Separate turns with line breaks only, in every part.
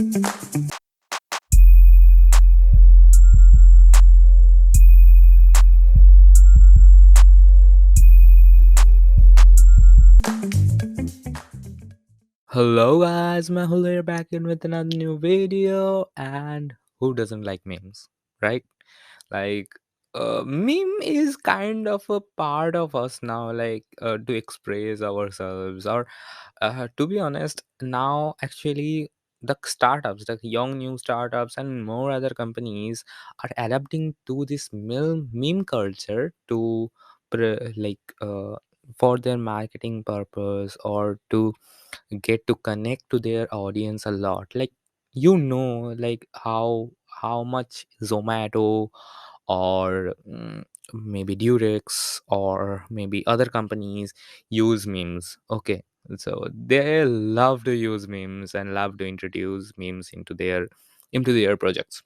Hello guys, Mehul here back in with another new video. And who doesn't like memes, right? Like, meme is kind of a part of us now, like to express ourselves, or to be honest, now actually the startups, the young new startups, and more other companies are adapting to this meme culture to for their marketing purpose, or to get to connect to their audience a lot. Like, like how much Zomato or maybe Durex or maybe other companies use memes. Okay, so they love to use memes and love to introduce memes into their projects,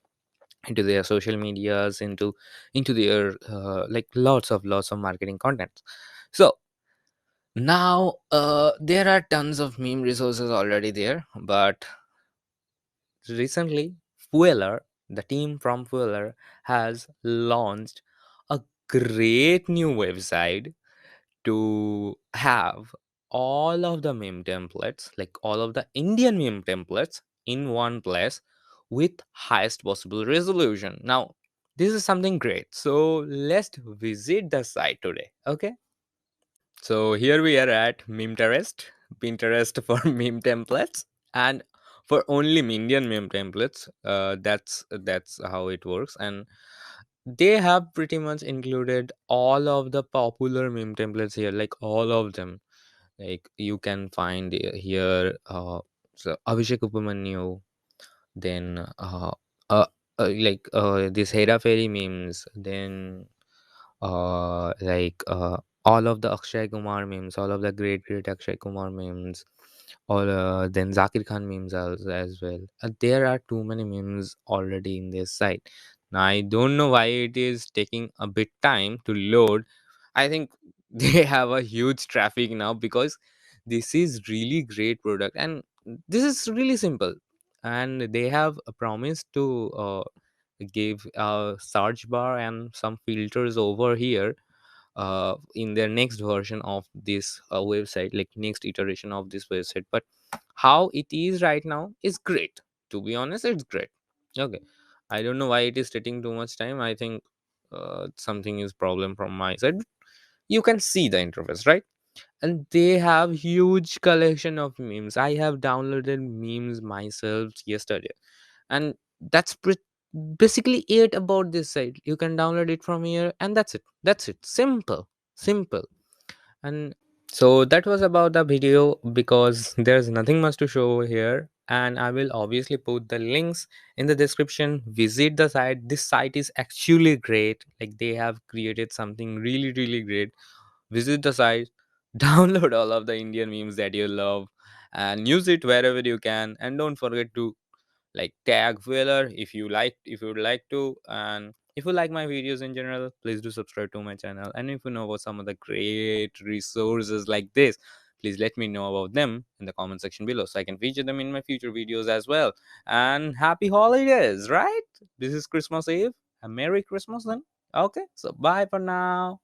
into their social medias, into their like lots of marketing content. So now, there are tons of meme resources already there, but recently, Fueler, the team from Fueler, has launched a great new website to have all of the meme templates, like all of the Indian meme templates, in one place with highest possible resolution. Now, this is something great. So let's visit the site today. Okay. So here we are at Memeterest, Pinterest for meme templates, and for only Indian meme templates. That's how it works, and they have pretty much included all of the popular meme templates here, like all of them. Like you can find here, so Abhishek Upamanyu, then uh, this Hera Fairy memes, then all of the Akshay Kumar memes, all of the great Akshay Kumar memes, or then Zakir Khan memes as well. There are too many memes already in this site. Now I don't know why it is taking a bit time to load. I think they have a huge traffic now, because this is really great product, and this is really simple, and they have promised to give a search bar and some filters over here in their next version of this website, like next iteration of this website. But how it is right now is great. To be honest, it's great. Okay, I don't know why it is taking too much time. I think something is problem from my side. You can see the interface, right? And they have huge collection of memes. I have downloaded memes myself yesterday, and basically it about this site. You can download it from here, and that's it, simple. And so that was about the video, because there's nothing much to show here, and I will obviously put the links in the description. Visit the site. This site is actually great. Like, they have created something really great. Visit the site, download all of the Indian memes that you love, and use it wherever you can. And don't forget to like tag Wheeler if you would like to. And if you like my videos in general, please do subscribe to my channel. And if you know about some of the great resources like this, please let me know about them in the comment section below, so I can feature them in my future videos as well. And happy holidays, right? This is Christmas Eve. A Merry Christmas then. Okay, so bye for now.